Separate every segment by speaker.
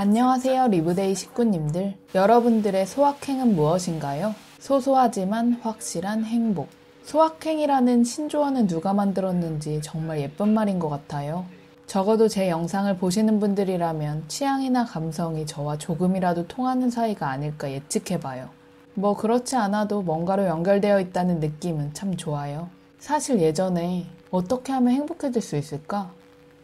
Speaker 1: 안녕하세요, 리브데이 식구님들. 여러분들의 소확행은 무엇인가요? 소소하지만 확실한 행복. 소확행이라는 신조어는 누가 만들었는지 정말 예쁜 말인 것 같아요. 적어도 제 영상을 보시는 분들이라면 취향이나 감성이 저와 조금이라도 통하는 사이가 아닐까 예측해봐요. 뭐 그렇지 않아도 뭔가로 연결되어 있다는 느낌은 참 좋아요. 사실 예전에 어떻게 하면 행복해질 수 있을까?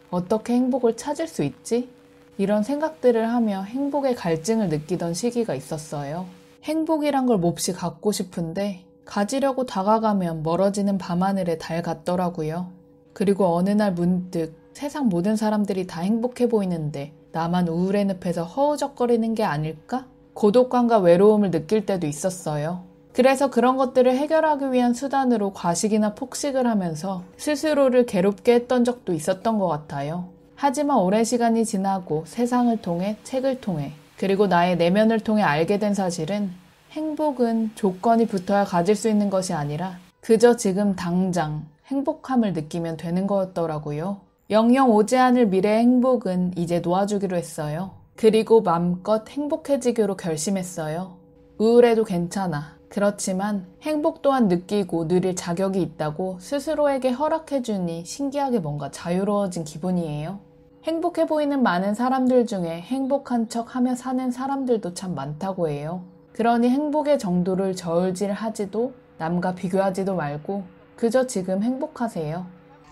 Speaker 1: 어떻게 행복을 찾을 수 있지? 이런 생각들을 하며 행복의 갈증을 느끼던 시기가 있었어요. 행복이란 걸 몹시 갖고 싶은데 가지려고 다가가면 멀어지는 밤하늘의 달 같더라고요. 그리고 어느 날 문득 세상 모든 사람들이 다 행복해 보이는데 나만 우울의 늪에서 허우적거리는 게 아닐까? 고독감과 외로움을 느낄 때도 있었어요. 그래서 그런 것들을 해결하기 위한 수단으로 과식이나 폭식을 하면서 스스로를 괴롭게 했던 적도 있었던 것 같아요. 하지만 오랜 시간이 지나고 세상을 통해, 책을 통해, 그리고 나의 내면을 통해 알게 된 사실은 행복은 조건이 붙어야 가질 수 있는 것이 아니라 그저 지금 당장 행복함을 느끼면 되는 거였더라고요. 영영 오지 않을 미래의 행복은 이제 놓아주기로 했어요. 그리고 맘껏 행복해지기로 결심했어요. 우울해도 괜찮아. 그렇지만 행복 또한 느끼고 누릴 자격이 있다고 스스로에게 허락해주니 신기하게 뭔가 자유로워진 기분이에요. 행복해 보이는 많은 사람들 중에 행복한 척 하며 사는 사람들도 참 많다고 해요. 그러니 행복의 정도를 저울질하지도 남과 비교하지도 말고 그저 지금 행복하세요.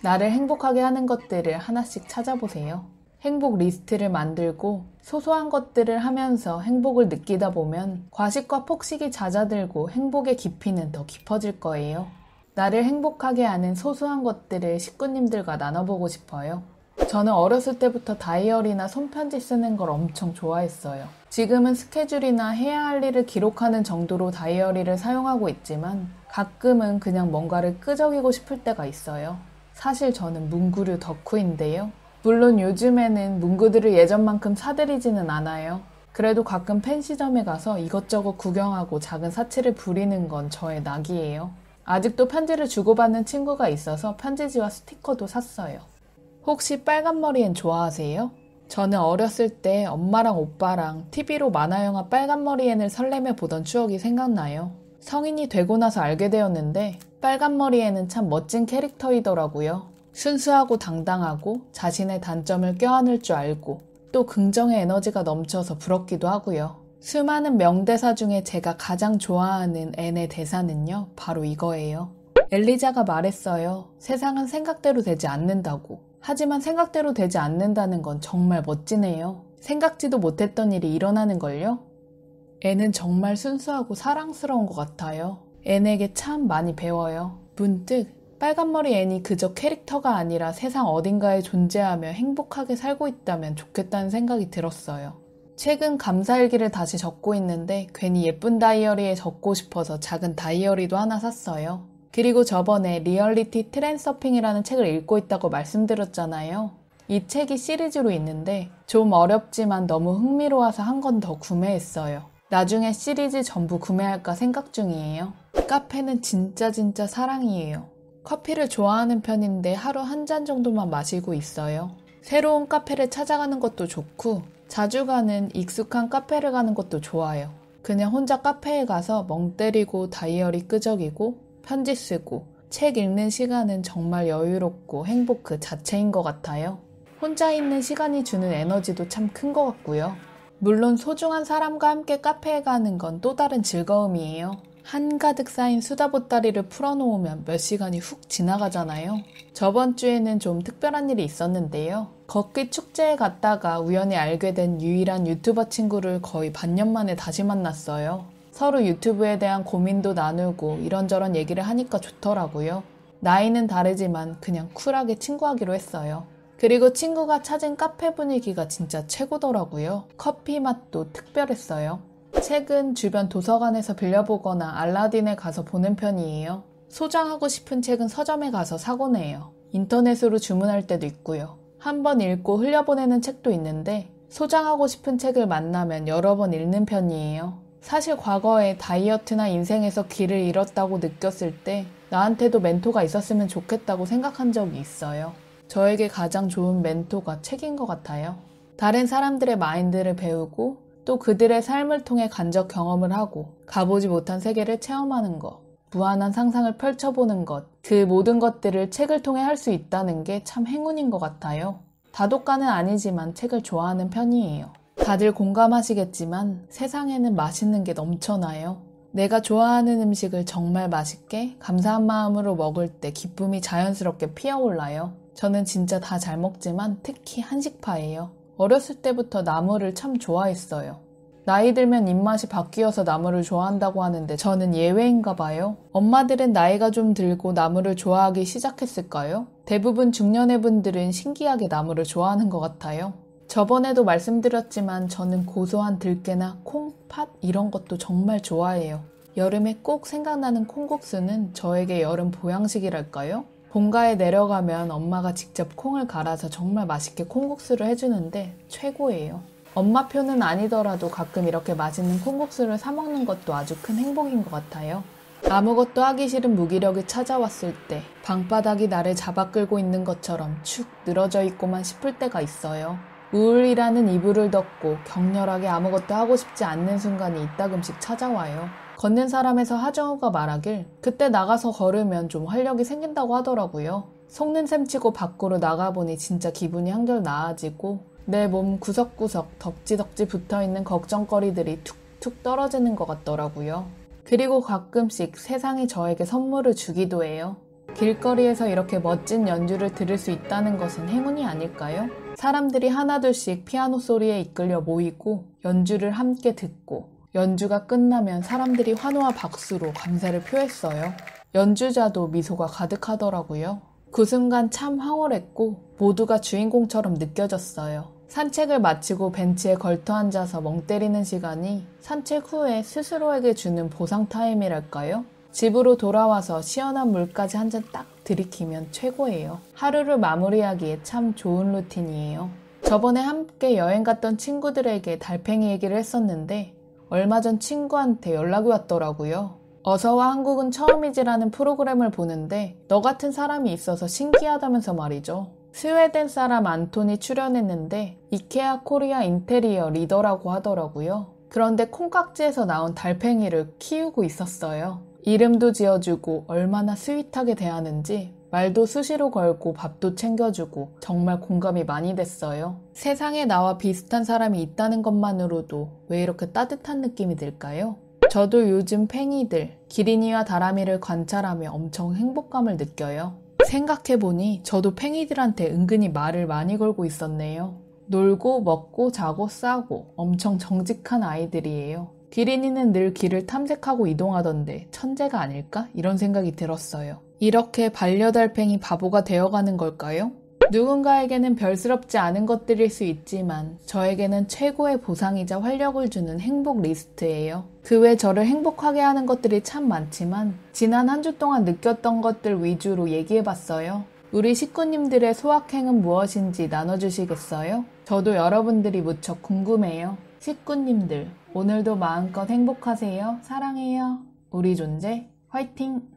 Speaker 1: 나를 행복하게 하는 것들을 하나씩 찾아보세요. 행복 리스트를 만들고 소소한 것들을 하면서 행복을 느끼다 보면 과식과 폭식이 잦아들고 행복의 깊이는 더 깊어질 거예요. 나를 행복하게 하는 소소한 것들을 식구님들과 나눠보고 싶어요. 저는 어렸을 때부터 다이어리나 손편지 쓰는 걸 엄청 좋아했어요. 지금은 스케줄이나 해야 할 일을 기록하는 정도로 다이어리를 사용하고 있지만 가끔은 그냥 뭔가를 끄적이고 싶을 때가 있어요. 사실 저는 문구류 덕후인데요. 물론 요즘에는 문구들을 예전만큼 사들이지는 않아요. 그래도 가끔 펜시점에 가서 이것저것 구경하고 작은 사치를 부리는 건 저의 낙이에요. 아직도 편지를 주고받는 친구가 있어서 편지지와 스티커도 샀어요. 혹시 빨간머리엔 좋아하세요? 저는 어렸을 때 엄마랑 오빠랑 TV로 만화영화 빨간머리엔을 설레며 보던 추억이 생각나요. 성인이 되고 나서 알게 되었는데 빨간머리엔은 참 멋진 캐릭터이더라고요. 순수하고 당당하고 자신의 단점을 껴안을 줄 알고 또 긍정의 에너지가 넘쳐서 부럽기도 하고요. 수많은 명대사 중에 제가 가장 좋아하는 앤의 대사는요, 바로 이거예요. 엘리자가 말했어요. 세상은 생각대로 되지 않는다고. 하지만 생각대로 되지 않는다는 건 정말 멋지네요. 생각지도 못했던 일이 일어나는걸요? 앤은 정말 순수하고 사랑스러운 것 같아요. 앤에게 참 많이 배워요. 문득 빨간머리 앤이 그저 캐릭터가 아니라 세상 어딘가에 존재하며 행복하게 살고 있다면 좋겠다는 생각이 들었어요. 최근 감사일기를 다시 적고 있는데 괜히 예쁜 다이어리에 적고 싶어서 작은 다이어리도 하나 샀어요. 그리고 저번에 리얼리티 트랜서핑이라는 책을 읽고 있다고 말씀드렸잖아요. 이 책이 시리즈로 있는데 좀 어렵지만 너무 흥미로워서 한 권 더 구매했어요. 나중에 시리즈 전부 구매할까 생각 중이에요. 카페는 진짜 사랑이에요. 커피를 좋아하는 편인데 하루 한 잔 정도만 마시고 있어요. 새로운 카페를 찾아가는 것도 좋고 자주 가는 익숙한 카페를 가는 것도 좋아요. 그냥 혼자 카페에 가서 멍 때리고 다이어리 끄적이고 편지 쓰고 책 읽는 시간은 정말 여유롭고 행복 그 자체인 것 같아요. 혼자 있는 시간이 주는 에너지도 참 큰 것 같고요. 물론 소중한 사람과 함께 카페에 가는 건 또 다른 즐거움이에요. 한가득 쌓인 수다보따리를 풀어놓으면 몇 시간이 훅 지나가잖아요. 저번 주에는 좀 특별한 일이 있었는데요. 걷기 축제에 갔다가 우연히 알게 된 유일한 유튜버 친구를 거의 반년 만에 다시 만났어요. 서로 유튜브에 대한 고민도 나누고 이런저런 얘기를 하니까 좋더라고요. 나이는 다르지만 그냥 쿨하게 친구하기로 했어요. 그리고 친구가 찾은 카페 분위기가 진짜 최고더라고요. 커피 맛도 특별했어요. 책은 주변 도서관에서 빌려보거나 알라딘에 가서 보는 편이에요. 소장하고 싶은 책은 서점에 가서 사곤 해요. 인터넷으로 주문할 때도 있고요. 한번 읽고 흘려보내는 책도 있는데 소장하고 싶은 책을 만나면 여러 번 읽는 편이에요. 사실 과거에 다이어트나 인생에서 길을 잃었다고 느꼈을 때 나한테도 멘토가 있었으면 좋겠다고 생각한 적이 있어요. 저에게 가장 좋은 멘토가 책인 것 같아요. 다른 사람들의 마인드를 배우고 또 그들의 삶을 통해 간접 경험을 하고 가보지 못한 세계를 체험하는 것, 무한한 상상을 펼쳐보는 것, 그 모든 것들을 책을 통해 할 수 있다는 게 참 행운인 것 같아요. 다독가는 아니지만 책을 좋아하는 편이에요. 다들 공감하시겠지만 세상에는 맛있는 게 넘쳐나요. 내가 좋아하는 음식을 정말 맛있게 감사한 마음으로 먹을 때 기쁨이 자연스럽게 피어올라요. 저는 진짜 다 잘 먹지만 특히 한식파예요. 어렸을 때부터 나물을 참 좋아했어요. 나이 들면 입맛이 바뀌어서 나물을 좋아한다고 하는데 저는 예외인가 봐요. 엄마들은 나이가 좀 들고 나물을 좋아하기 시작했을까요? 대부분 중년의 분들은 신기하게 나물을 좋아하는 것 같아요. 저번에도 말씀드렸지만 저는 고소한 들깨나 콩, 팥 이런 것도 정말 좋아해요. 여름에 꼭 생각나는 콩국수는 저에게 여름 보양식이랄까요? 본가에 내려가면 엄마가 직접 콩을 갈아서 정말 맛있게 콩국수를 해주는데 최고예요. 엄마표는 아니더라도 가끔 이렇게 맛있는 콩국수를 사 먹는 것도 아주 큰 행복인 것 같아요. 아무것도 하기 싫은 무기력이 찾아왔을 때 방바닥이 나를 잡아 끌고 있는 것처럼 축 늘어져 있고만 싶을 때가 있어요. 우울이라는 이불을 덮고 격렬하게 아무것도 하고 싶지 않는 순간이 이따금씩 찾아와요. 걷는 사람에서 하정우가 말하길 그때 나가서 걸으면 좀 활력이 생긴다고 하더라고요. 속는 셈 치고 밖으로 나가보니 진짜 기분이 한결 나아지고 내 몸 구석구석 덕지덕지 붙어있는 걱정거리들이 툭툭 떨어지는 것 같더라고요. 그리고 가끔씩 세상이 저에게 선물을 주기도 해요. 길거리에서 이렇게 멋진 연주를 들을 수 있다는 것은 행운이 아닐까요? 사람들이 하나둘씩 피아노 소리에 이끌려 모이고 연주를 함께 듣고 연주가 끝나면 사람들이 환호와 박수로 감사를 표했어요. 연주자도 미소가 가득하더라고요. 그 순간 참 황홀했고 모두가 주인공처럼 느껴졌어요. 산책을 마치고 벤치에 걸터 앉아서 멍 때리는 시간이 산책 후에 스스로에게 주는 보상 타임이랄까요? 집으로 돌아와서 시원한 물까지 한 잔 딱 들이키면 최고예요. 하루를 마무리하기에 참 좋은 루틴이에요. 저번에 함께 여행 갔던 친구들에게 달팽이 얘기를 했었는데 얼마 전 친구한테 연락이 왔더라고요. 어서와 한국은 처음이지라는 프로그램을 보는데 너 같은 사람이 있어서 신기하다면서 말이죠. 스웨덴 사람 안톤이 출연했는데 이케아 코리아 인테리어 리더라고 하더라고요. 그런데 콩깍지에서 나온 달팽이를 키우고 있었어요. 이름도 지어주고 얼마나 스윗하게 대하는지 말도 수시로 걸고 밥도 챙겨주고 정말 공감이 많이 됐어요. 세상에 나와 비슷한 사람이 있다는 것만으로도 왜 이렇게 따뜻한 느낌이 들까요? 저도 요즘 팽이들, 기린이와 다람이를 관찰하며 엄청 행복감을 느껴요. 생각해보니 저도 팽이들한테 은근히 말을 많이 걸고 있었네요. 놀고 먹고 자고 싸고 엄청 정직한 아이들이에요. 기린이는 늘 길을 탐색하고 이동하던데 천재가 아닐까? 이런 생각이 들었어요. 이렇게 반려달팽이 바보가 되어가는 걸까요? 누군가에게는 별스럽지 않은 것들일 수 있지만 저에게는 최고의 보상이자 활력을 주는 행복 리스트예요. 그 외 저를 행복하게 하는 것들이 참 많지만 지난 한 주 동안 느꼈던 것들 위주로 얘기해봤어요. 우리 식구님들의 소확행은 무엇인지 나눠주시겠어요? 저도 여러분들이 무척 궁금해요. 식구님들, 오늘도 마음껏 행복하세요. 사랑해요. 우리 존재 화이팅!